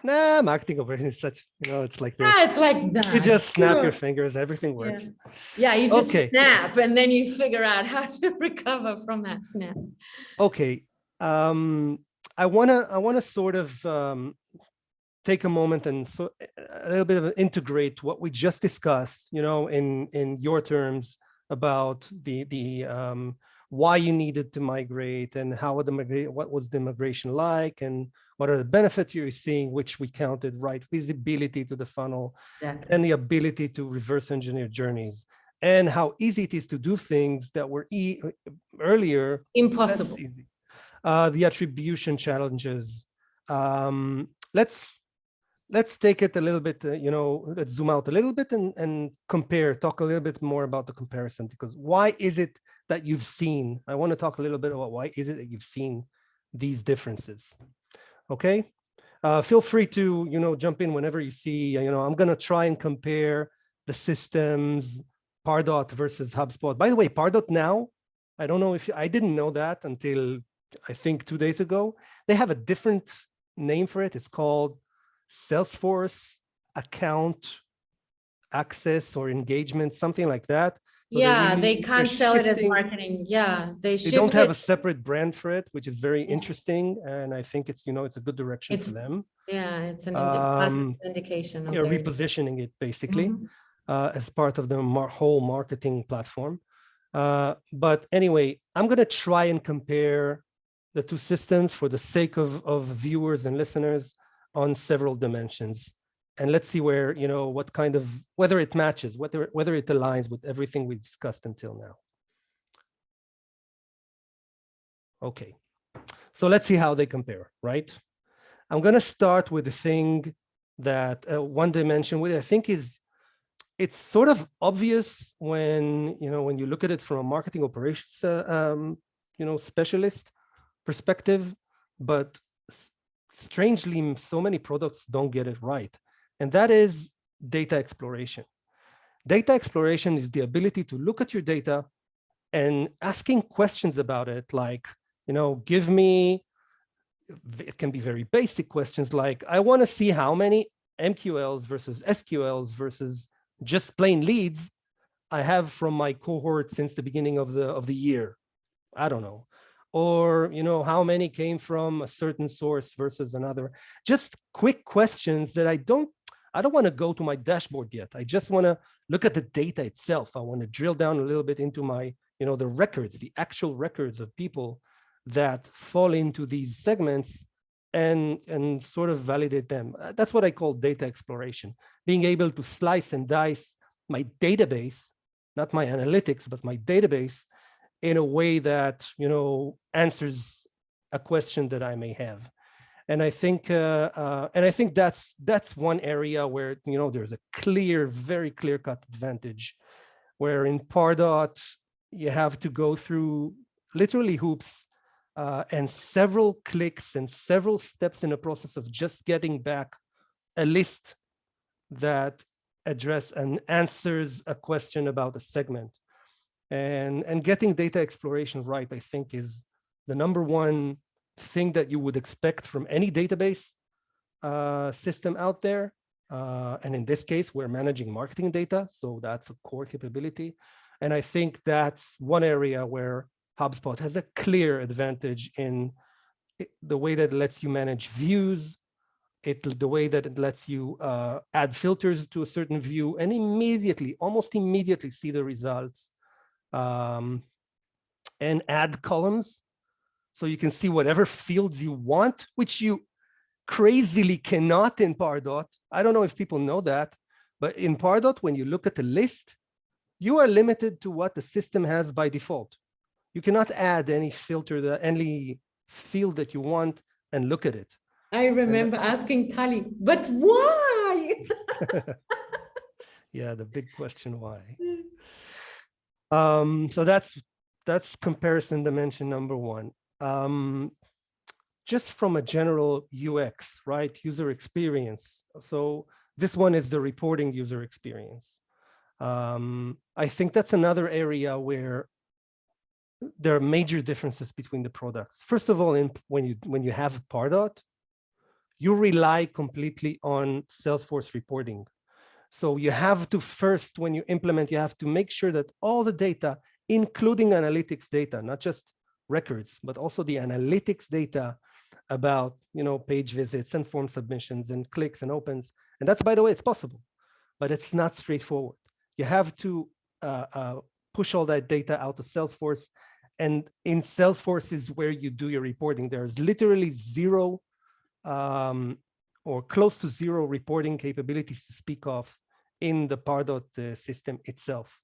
Nah, marketing operation is such, it's like this. Yeah, it's like that. You just snap your fingers, everything works. Yeah, you just snap, and then you figure out how to recover from that snap. Okay. I wanna sort of take a moment and a little bit of integrate what we just discussed, in your terms about the why you needed to migrate, and what was the migration like, and what are the benefits you're seeing, which we counted, right? Visibility to the funnel, exactly. And the ability to reverse engineer journeys, and how easy it is to do things that were earlier impossible. The attribution challenges. Let's take it a little bit, let's zoom out a little bit and talk a little bit more about the comparison, because why is it that you've seen, I want to talk a little bit about why is it that you've seen these differences, okay? Feel free to, jump in whenever you see, I'm going to try and compare the systems, Pardot versus HubSpot. By the way, Pardot now, I don't know if I didn't know that until I think 2 days ago. They have a different name for it. It's called Salesforce Account Access or Engagement, something like that. So yeah, they can't sell it as marketing. Yeah, they don't have a separate brand for it, which is very interesting, and I think it's it's a good direction for them. Yeah, it's an indication of repositioning it basically as part of the whole marketing platform. But anyway, I'm going to try and compare the two systems for the sake of viewers and listeners on several dimensions. And let's see where, whether it matches, whether it aligns with everything we discussed until now. Okay, so let's see how they compare, right? I'm going to start with the thing that one dimension, which I think it's sort of obvious when you look at it from a marketing operations specialist perspective, but strangely, so many products don't get it right. And that is data exploration. Data exploration is the ability to look at your data and asking questions about it, like, give me, it can be very basic questions like, I want to see how many MQLs versus SQLs versus just plain leads I have from my cohort since the beginning of the year. I don't know. or how many came from a certain source versus another. Just quick questions that I don't want to go to my dashboard yet. I just want to look at the data itself. I want to drill down a little bit into my, the records, the actual records of people that fall into these segments, and sort of validate them. That's what I call data exploration, being able to slice and dice my database, not my analytics, but my database, in a way that answers a question that I may have. And I think that's one area where there's a very clear-cut advantage, where in Pardot you have to go through literally hoops and several clicks and several steps in the process of just getting back a list that address and answers a question about a segment. And getting data exploration right, I think, is the number one thing that you would expect from any database system out there. And in this case, we're managing marketing data, so that's a core capability. And I think that's one area where HubSpot has a clear advantage in the way that it lets you manage views, the way that it lets you add filters to a certain view, and almost immediately see the results. And add columns, so you can see whatever fields you want, which you crazily cannot in Pardot. I don't know if people know that, but in Pardot, when you look at the list, you are limited to what the system has by default. You cannot add any filter, any field that you want, and look at it. I remember asking Tali, but why? Yeah, the big question why. So that's comparison dimension number one. Just from a general UX, right? User experience. So this one is the reporting user experience. I think that's another area where there are major differences between the products. First of all, when you have Pardot, you rely completely on Salesforce reporting. So you have to first, when you implement, you have to make sure that all the data, including analytics data, not just records, but also the analytics data about, page visits and form submissions and clicks and opens. And that's, by the way, it's possible, but it's not straightforward. You have to push all that data out of Salesforce. And in Salesforce is where you do your reporting. There's literally zero or close to zero reporting capabilities to speak of in the Pardot system itself.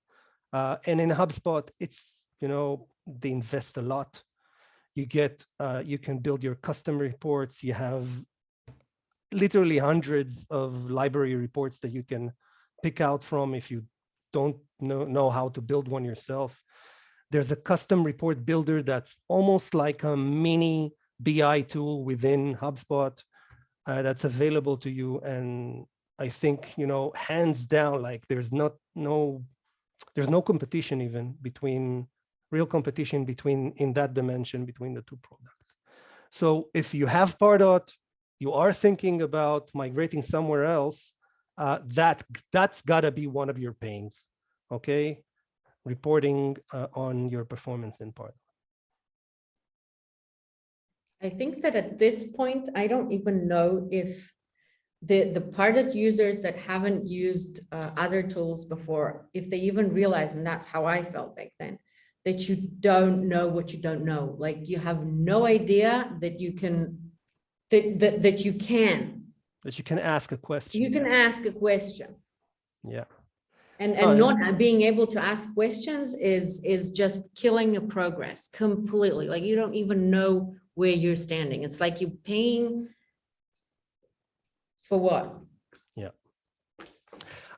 And in HubSpot, it's, they invest a lot. You can build your custom reports. You have literally hundreds of library reports that you can pick out from if you don't know how to build one yourself. There's a custom report builder that's almost like a mini BI tool within HubSpot that's available to you. And I think, hands down, like there's no competition even real competition in that dimension between the two products. So if you have Pardot, you are thinking about migrating somewhere else, that's gotta be one of your pains, okay? Reporting on your performance in Pardot. I think that at this point, I don't even know if the Pardot users that haven't used other tools before, if they even realize, and that's how I felt back then, that you don't know what you don't know. Like you have no idea that you can, that you can ask a question. You can ask a question. Yeah. And not being able to ask questions is just killing a progress completely. Like you don't even know where you're standing. It's like you're paying for what? Yeah.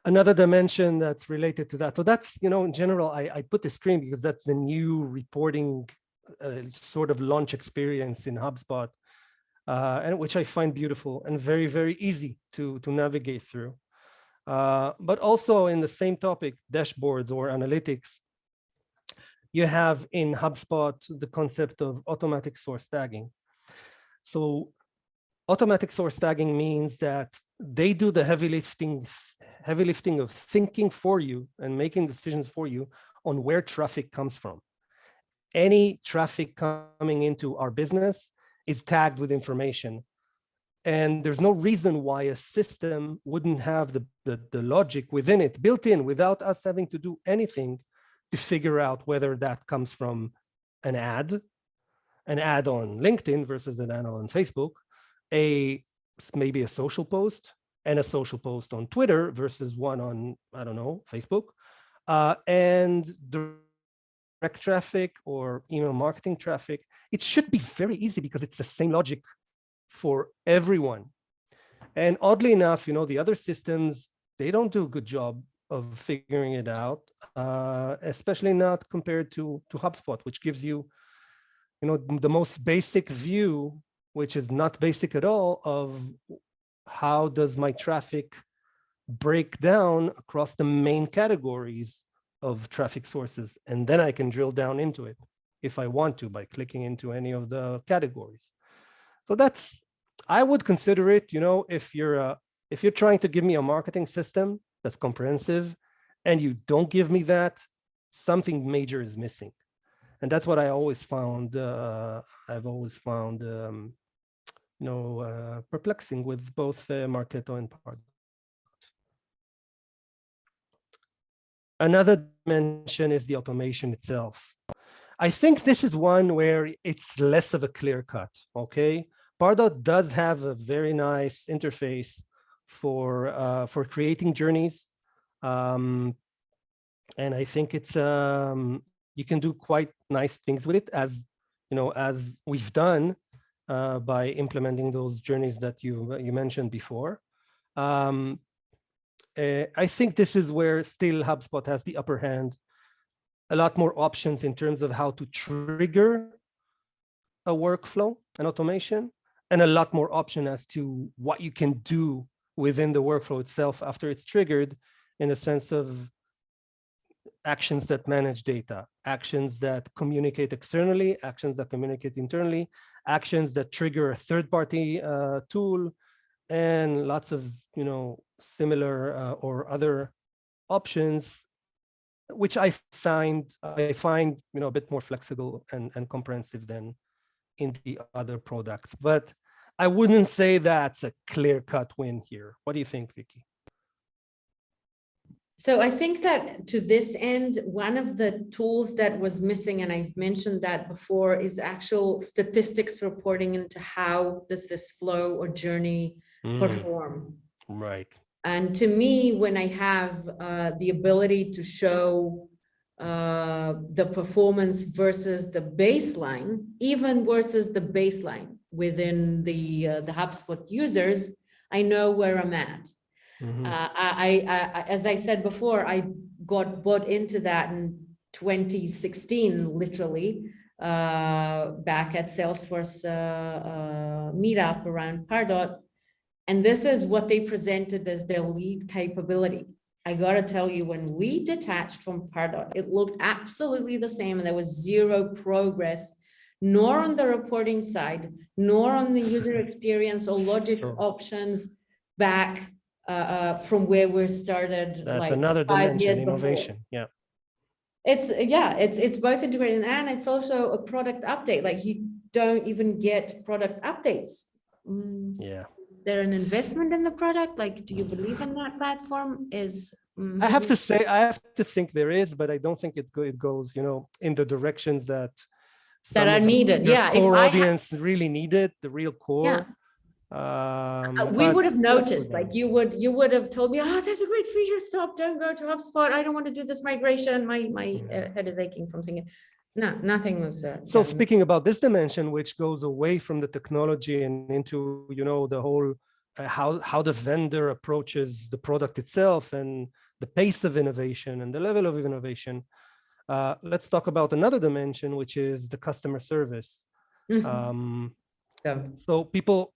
Another dimension that's related to that. So that's, in general, I put the screen because that's the new reporting sort of launch experience in HubSpot, and which I find beautiful and very, very easy to navigate through. But also in the same topic, dashboards or analytics, you have in HubSpot the concept of automatic source tagging. So automatic source tagging means that they do the heavy lifting of thinking for you and making decisions for you on where traffic comes from. any traffic coming into our business is tagged with information. And there's no reason why a system wouldn't have the logic within it, built in, without us having to do anything to figure out whether that comes from an ad on LinkedIn versus an ad on Facebook, maybe a social post and a social post on Twitter versus one on, I don't know, Facebook, and direct traffic or email marketing traffic. It should be very easy because it's the same logic for everyone. And oddly enough, the other systems, they don't do a good job of figuring it out, especially not compared to HubSpot, which gives you, the most basic view, which is not basic at all, of how does my traffic break down across the main categories of traffic sources. And then I can drill down into it if I want to by clicking into any of the categories. So I would consider it, if you're trying to give me a marketing system that's comprehensive and you don't give me that, something major is missing. And that's what I always found. I've always found, perplexing with both Marketo and Pardot. Another dimension is the automation itself. I think this is one where it's less of a clear cut. Okay, Pardot does have a very nice interface for creating journeys, and I think it's you can do quite nice things with it, as we've done by implementing those journeys that you mentioned before. I think this is where still HubSpot has the upper hand. A lot more options in terms of how to trigger a workflow and automation, and a lot more option as to what you can do within the workflow itself after it's triggered, in a sense of actions that manage data, actions that communicate externally, actions that communicate internally, actions that trigger a third-party tool, and lots of similar or other options, which I find a bit more flexible and comprehensive than in the other products. But I wouldn't say that's a clear-cut win here. What do you think, Vicky? So I think that to this end, one of the tools that was missing, and I've mentioned that before, is actual statistics reporting into how does this flow or journey perform. Right. And to me, when I have the ability to show the performance versus the baseline, even versus the baseline within the HubSpot users, I know where I'm at. I as I said before, I got bought into that in 2016, literally, back at Salesforce meetup around Pardot. And this is what they presented as their lead capability. I got to tell you, when we detached from Pardot, it looked absolutely the same, and there was zero progress, nor on the reporting side, nor on the user experience or logic options back from where we started. That's like another 5 dimension, years innovation. Before. Yeah. It's both integrated, and it's also a product update. Like, you don't even get product updates. Yeah. Is there an investment in the product? Like, do you believe in that platform? I have to say, I have to think there is, but I don't think it goes, in the directions that are needed. Your yeah. core audience really needed, the real core. Yeah. We would have noticed, like you would have told me, there's a great feature, stop, don't go to HubSpot. I don't want to do this migration. My head is aching from thinking. No, nothing was. So speaking about this dimension, which goes away from the technology and into, the whole, how the vendor approaches the product itself and the pace of innovation and the level of innovation. Let's talk about another dimension, which is the customer service. So people,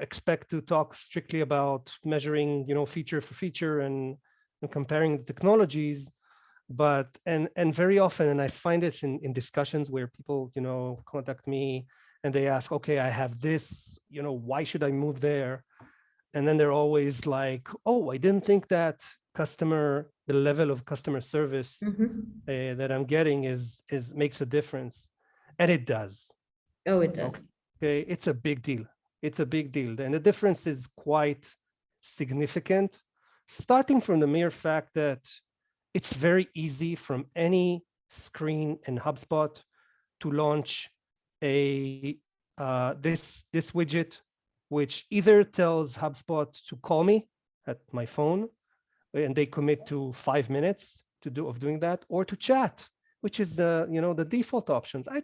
expect to talk strictly about measuring, feature for feature and comparing the technologies. But and very often, and I find this in discussions where people contact me and they ask, okay, I have this, why should I move there? And then they're always like, oh, I didn't think that the level of customer service that I'm getting is makes a difference, and it does. Oh, it does. Okay, it's a big deal. It's a big deal, and the difference is quite significant, starting from the mere fact that it's very easy from any screen in HubSpot to launch a this widget, which either tells HubSpot to call me at my phone, and they commit to 5 minutes of doing that, or to chat, which is the default options. I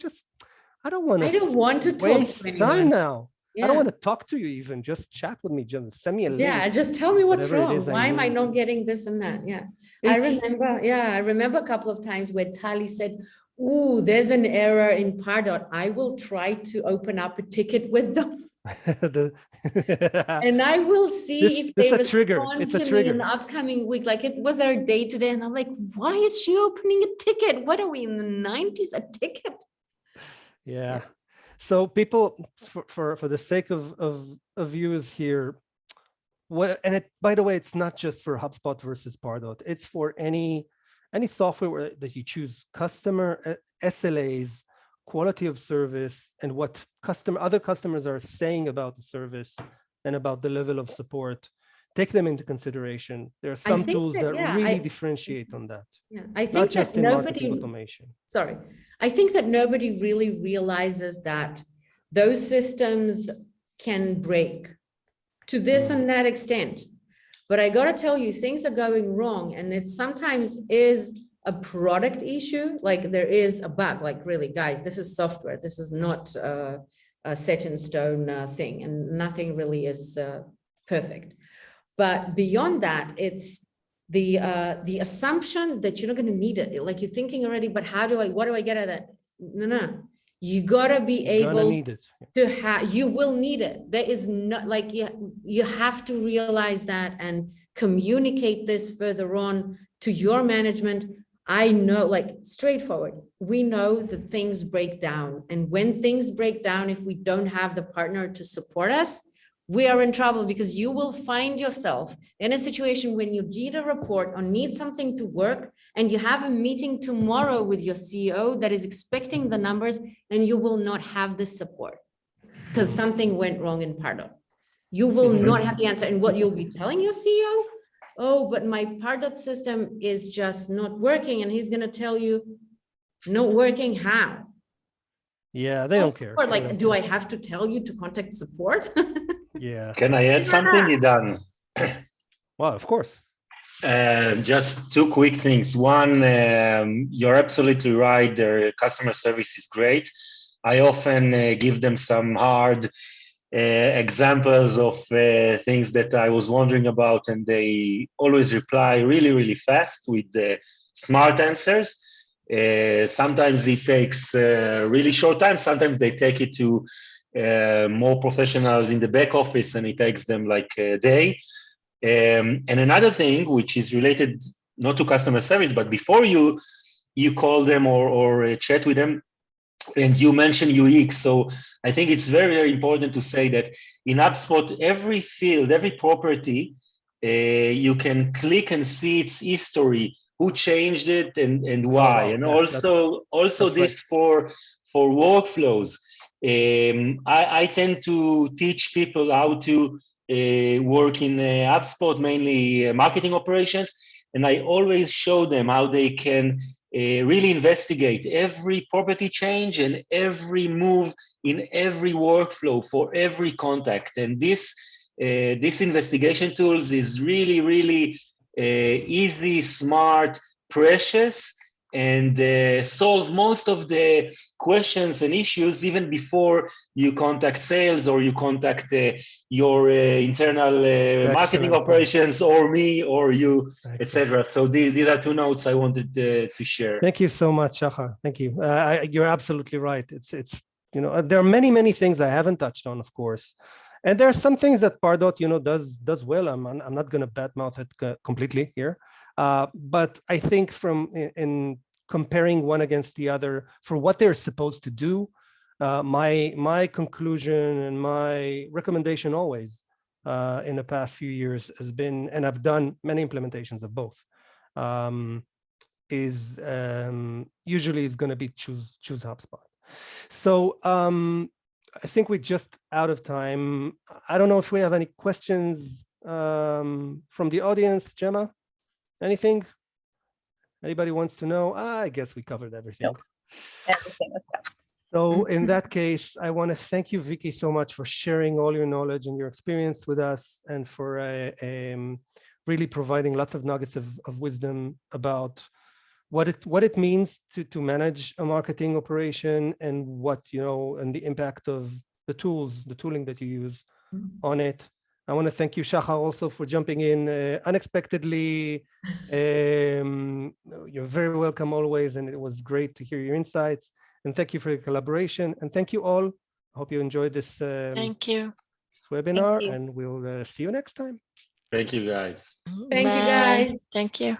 don't want to waste talk to time now. Yeah. I don't want to talk to you even. Just chat with me. Just send me a link. Yeah, just tell me what's wrong. Why am I need. not getting this and that? Yeah. I remember a couple of times where Tali said, "Ooh, there's an error in Pardot. I will try to open up a ticket with them." And I will see if they respond to me in the upcoming week. Like, it was our day today, and I'm like, "Why is she opening a ticket? What are we in the 90s? A ticket?" Yeah. So people, for the sake of views here, by the way, it's not just for HubSpot versus Pardot. It's for any software that you choose. Customer SLAs, quality of service, and what other customers are saying about the service and about the level of support. Take them into consideration. There are some tools that really differentiate on that. Yeah, I think not just in marketing automation. Sorry, I think that nobody really realizes that those systems can break to this and that extent. But I got to tell you, things are going wrong, and it sometimes is a product issue. Like, there is a bug. Like, really, guys, this is software. This is not a set in stone thing, and nothing really is perfect. But beyond that, it's the assumption that you're not going to need it. Like, you're thinking already, but what do I get at it? No. You gotta be able to have, you will need it. There is not, like, you have to realize that and communicate this further on to your management. I know, like, straightforward, we know that things break down. And when things break down, if we don't have the partner to support us, we are in trouble, because you will find yourself in a situation when you need a report or need something to work, and you have a meeting tomorrow with your CEO that is expecting the numbers, and you will not have this support because something went wrong in Pardot. You will not have the answer. And what you'll be telling your CEO, "Oh, but my Pardot system is just not working," and he's going to tell you, "Not working how?" Yeah, they don't care. Like, do I have to tell you to contact support? Yeah. Can I add something, Idan? Well, of course. Just two quick things. One, you're absolutely right. Their customer service is great. I often give them some hard examples of things that I was wondering about, and they always reply really, really fast with smart answers. Sometimes it takes really short time. Sometimes they take it to more professionals in the back office, and it takes them like a day. And another thing, which is related not to customer service, but before you call them or chat with them, and you mentioned UX. So I think it's very, very important to say that in HubSpot, every field, every property, you can click and see its history, who changed it and why. And also this right. for workflows. I tend to teach people how to work in HubSpot, mainly marketing operations, and I always show them how they can really investigate every property change and every move in every workflow for every contact. And this investigation tools is really, really easy, smart, precious, and solve most of the questions and issues even before you contact sales or you contact your internal marketing operations or me or you, etc. So these are two notes I wanted to share. Thank you so much, Shachar. Thank you. You're absolutely right. It's there are many things I haven't touched on, of course. And there are some things that Pardot, does well. I'm not going to badmouth it completely here. But I think in comparing one against the other for what they're supposed to do, my conclusion and my recommendation always in the past few years has been, and I've done many implementations of both, is usually is going to be choose HubSpot. So I think we're just out of time. I don't know if we have any questions from the audience. Gemma, anything? Anybody wants to know? I guess we covered everything. Nope. Everything was covered. So in that case, I want to thank you, Vicky, so much for sharing all your knowledge and your experience with us, and for really providing lots of nuggets of wisdom about what it means to manage a marketing operation, and what, and the impact of the tooling that you use on it. I want to thank you, Shachar, also for jumping in unexpectedly. You're very welcome always, and it was great to hear your insights. And thank you for your collaboration. And thank you all. I hope you enjoyed this, Thank you. this webinar, Thank you. and we'll see you next time. Thank you, guys. Thank you, Bye. guys. Thank you.